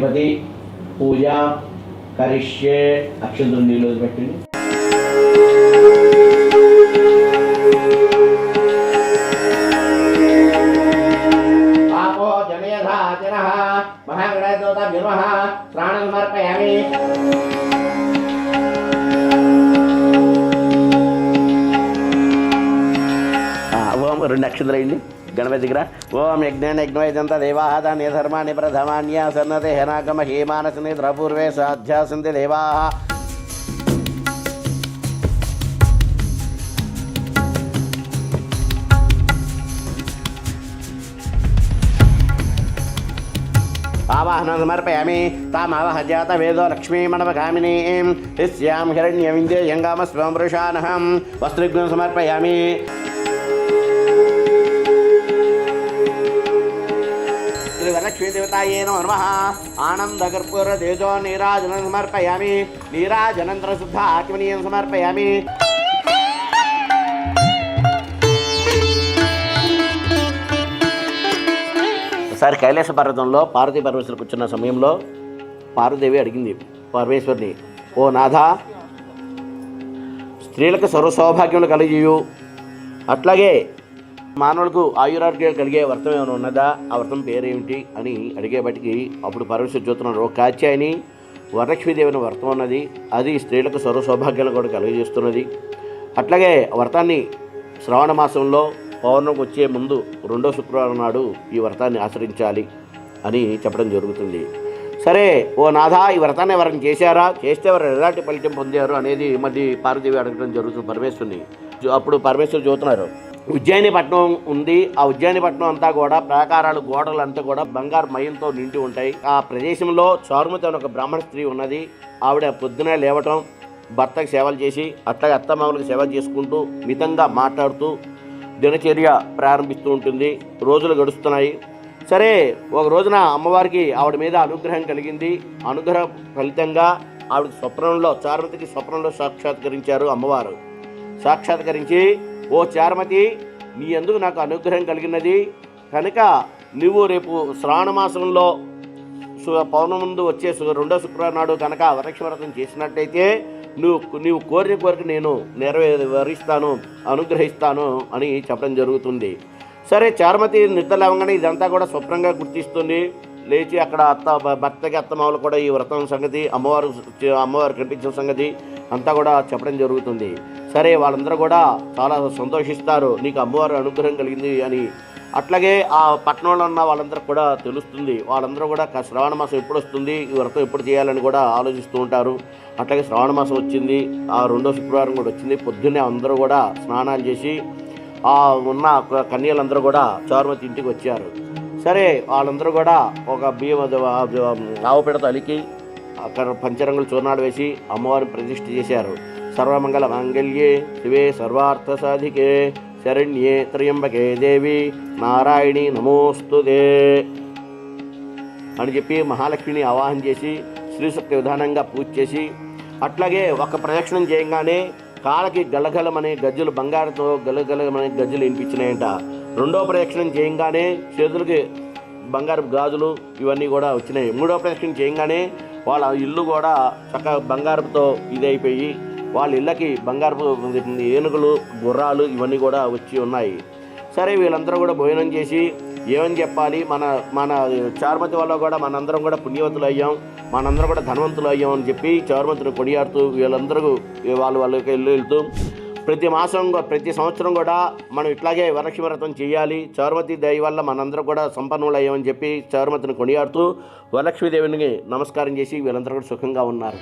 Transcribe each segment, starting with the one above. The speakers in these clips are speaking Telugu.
గణపతి పూజ కరిష్యే. అక్షంతలు నీళ్ళు పెట్టండి. ప్రాణం సమర్పయామి. ఓం 2 అక్షంతలు అయింది గణపతి దగ్గర. ఓం యజ్ఞాన యజ్ఞవైదంత దేవాహ ధర్మాన్ని ప్రథమాన్యాసన్నతే హేనాగమ హేమానసని ద్రపూర్వే సాధ్యాసంతి దేవాహ. ఆవాహనం సమర్పయామి. తామావహజాత వేదో లక్ష్మీమణవగామినీం యస్యాం హిరణ్యవిందేయంగామస్వం వృషానహం. వస్త్రఘ్నం సమర్పయామి. శ్రీవరలక్ష్మీదేవతాయే నమః. ఆనందకర్పూర తేజో నీరాజనం సమర్పయామి. నీరాజనంతర శుద్ధ ఆత్మనీయం సమర్పయామి. ఒకసారి కైలాస పర్వతంలో పార్వతీ పరమేశ్వరులు కూర్చున్న సమయంలో పార్వదేవి అడిగింది పరమేశ్వరుని, ఓ నాథ, స్త్రీలకు సర్వసౌభాగ్యములు కలిగియు అట్లాగే మానవులకు ఆయురారోగ్యాలు కలిగే వ్రతం ఏమైనా ఉన్నదా, ఆ వ్రతం పేరేమిటి అని అడిగేబట్టికి అప్పుడు పరమేశ్వరు చూస్తున్నారు, ఒక కాత్యాయని వరలక్ష్మీదేవిని వ్రతం ఉన్నది, అది స్త్రీలకు సర్వసౌభాగ్యాలు కూడా కలిగజేస్తున్నది. అట్లాగే వ్రతాన్ని శ్రావణ మాసంలో పౌర్ణమికి వచ్చే ముందు 2వ శుక్రవారం నాడు ఈ వ్రతాన్ని ఆచరించాలి అని చెప్పడం జరుగుతుంది. సరే ఓ నాథ, ఈ వ్రతాన్ని ఎవరైనా చేశారా, చేస్తే ఎవరు ఎలాంటి ఫలితం పొందారు అనేది మళ్ళీ పార్వదేవి అడగడం జరుగుతుంది పరమేశ్వరుని. అప్పుడు పరమేశ్వరు చూస్తున్నారు, ఉజ్జయిని పట్టణం ఉంది. ఆ ఉజ్జయిని పట్టణం అంతా కూడా ప్రాకారాలు గోడలు అంతా కూడా బంగారు మయంతో నిండి ఉంటాయి. ఆ ప్రదేశంలో చారుమతి అనే ఒక బ్రాహ్మణ స్త్రీ ఉన్నది. ఆవిడ పొద్దునే లేవటం, భర్తకు సేవలు చేసి అట్లాగే అత్తమామలకు సేవలు చేసుకుంటూ మితంగా మాట్లాడుతూ దినచర్య ప్రారంభిస్తూ ఉంటుంది. రోజులు గడుస్తున్నాయి. సరే ఒక రోజున అమ్మవారికి ఆవిడ మీద అనుగ్రహం కలిగింది. అనుగ్రహ ఫలితంగా ఆవిడ స్వప్నంలో, చారుమతికి స్వప్నంలో సాక్షాత్కరించారు అమ్మవారు. సాక్షాత్కరించి, ఓ చారుమతి, నీ ఎందుకు నాకు అనుగ్రహం కలిగినది కనుక నువ్వు రేపు శ్రావణ మాసంలో పౌర్ణమి ముందు వచ్చే 2వ శుక్రవారం నాడు కనుక వరలక్ష్మి వ్రతం చేసినట్టయితే నీవు కోరిన కోరిక నేను నెరవేరుస్తాను, అనుగ్రహిస్తాను అని చెప్పడం జరుగుతుంది. సరే చారుమతి నిద్ర లేవగానే ఇదంతా కూడా స్వప్నంగా గుర్తిస్తుంది. లేచి అక్కడ భర్తకి అత్తమామలు కూడా ఈ వ్రతం సంగతి, అమ్మవారు కనిపించిన సంగతి అంతా కూడా చెప్పడం జరుగుతుంది. సరే వాళ్ళందరూ కూడా చాలా సంతోషిస్తారు, నీకు అమ్మవారు అనుగ్రహం కలిగింది అని. అట్లాగే ఆ పట్టణంలో ఉన్న వాళ్ళందరూ కూడా తెలుస్తుంది. వాళ్ళందరూ కూడా శ్రావణ మాసం ఎప్పుడు వస్తుంది, ఈ వ్రతం ఎప్పుడు చేయాలని కూడా ఆలోచిస్తూ ఉంటారు. అట్లాగే శ్రావణ మాసం వచ్చింది, ఆ 2వ శుక్రవారం కూడా వచ్చింది. పొద్దున్నే అందరూ కూడా స్నానాలు చేసి ఆ ఉన్న కన్యలందరూ కూడా చారుమతి ఇంటికి వచ్చారు. సరే వాళ్ళందరూ కూడా ఒక ఆవు పిడత అలికి అక్కడ పంచరంగుల చూర్ణాలు వేసి అమ్మవారిని ప్రతిష్ఠ చేశారు. సర్వమంగళ మాంగళ్యే శివే సర్వార్థ సాధికే శరణ్యే త్రయంబకే దేవి నారాయణి నమోస్తుతే అని చెప్పి మహాలక్ష్మిని ఆవాహన చేసి శ్రీసూక్త విధానంగా పూజ చేసి, అట్లాగే ఒక ప్రదక్షిణం చేయగానే కాళ్ళకి గలగలమనే గజ్జలు, బంగారుతో గలగలమనే గజ్జలు వినిపించినాయంట. 2వ ప్రదక్షిణం చేయగానే చేతులకి బంగారు గాజులు ఇవన్నీ కూడా వచ్చినాయి. 3వ ప్రదక్షిణం చేయగానే వాళ్ళ ఇల్లు కూడా చక్కగా బంగారుతో ఇదైపోయి వాళ్ళ ఇళ్ళకి బంగారపు ఏనుగులు, గుర్రాలు ఇవన్నీ కూడా వచ్చి ఉన్నాయి. సరే వీళ్ళందరూ కూడా భోజనం చేసి ఏమని చెప్పాలి, మన చారుమతి వల్ల కూడా మనందరం కూడా పుణ్యవతులు అయ్యాం, మనందరం కూడా ధనవంతులు అయ్యాం అని చెప్పి చారుమతిని కొనియాడుతూ వీళ్ళందరూ వాళ్ళకి వెళ్తూ ప్రతి సంవత్సరం కూడా మనం ఇట్లాగే వరలక్ష్మి వ్రతం చేయాలి, చారుమతి దయ వల్ల మనందరం కూడా సంపన్నులు అయ్యామని చెప్పి చారుమతిని కొనియాడుతూ వరలక్ష్మీదేవిని నమస్కారం చేసి వీళ్ళందరూ కూడా సుఖంగా ఉన్నారు.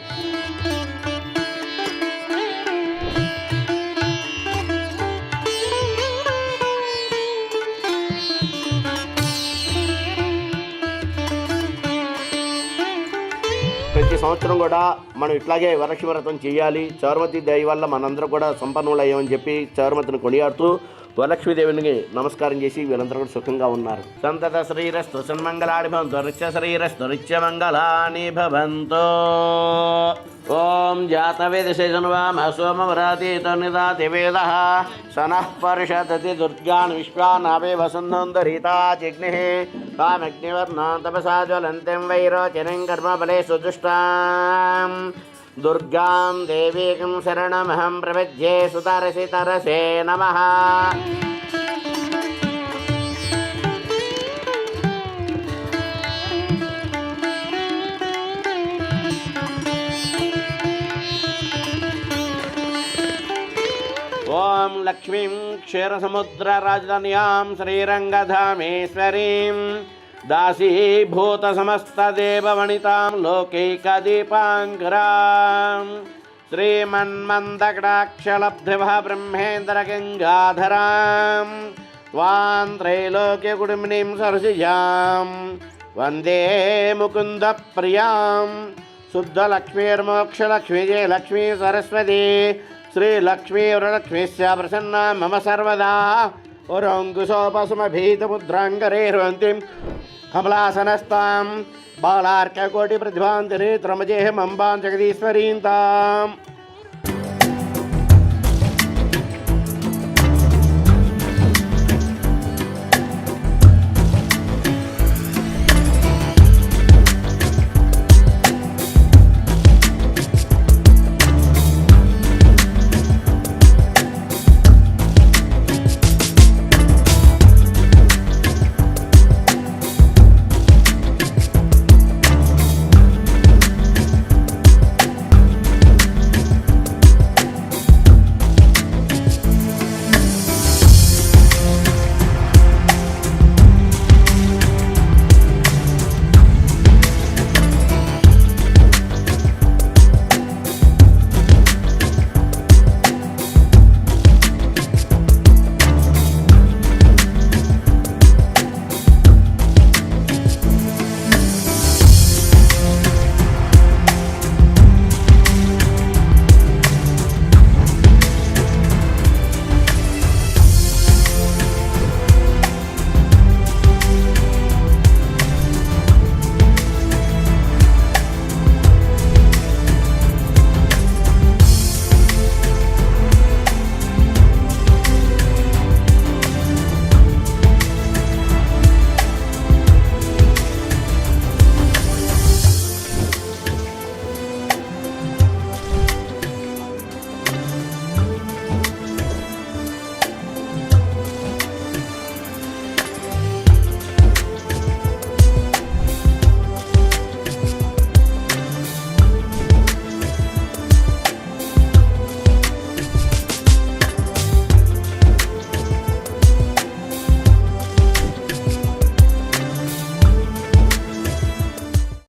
ప్రతి సంవత్సరం కూడా మనం ఇట్లాగే వరలక్ష్మి వ్రతం చేయాలి. చౌరమతి దయ వల్ల మనందరం కూడా సంపన్నులు అయ్యామని చెప్పి చౌరమతిని కొనియాడుతూ వరలక్ష్మీదేవిని నమస్కారం చేసి వీళ్ళందరూ కూడా సుఖంగా ఉన్నారు. సంతత శ్రీరస్తు సన్మంగళాని భవంతు నిత్య శ్రీరస్తు నిత్యమంగళాని భవంతు. ఓం జాతవేదశేషన్వామ సోమవరాతీత నిదాతి వేద సనః పరిషదతి దుర్గాన్ విశ్వానావే వసుంధోందరితా చిగ్ని తామగ్నివర్ణాం తపసా జ్వలంతిం వైరోచనం కర్మఫలే సుదుష్టాం దుర్గాం దేవీకం శరణమహం ప్రపద్యే సుతరసి తరసే నమః. ఓం లక్ష్మీం క్షీరసముద్ర రాజధాన్యాం శ్రీరంగధామేశ్వరీం దాసీభూత సమస్తదేవవనితాం లోకైకదీపాంకరాం శ్రీమన్మందకటాక్షలబ్ధివ బ్రహ్మేంద్రగంగాధరాం త్వాం త్రైలోక్యకుటుంబినీం సరసిజాం వందే ముకుంద ప్రియాం శుద్ధలక్ష్మీర్మోక్షలక్ష్మీ జయలక్ష్మీ సరస్వతి శ్రీలక్ష్మీ వరలక్ష్మీశ్చ ప్రసన్నా మమ సర్వదా. ఓరంకుశోపసుమభీతముద్రాంగరేర్వంతిం కమలాసనస్తాం బాలార్కకోటి ప్రతిభాంతరే త్రమజేహమంబాం జగదీశ్వరీం తాం.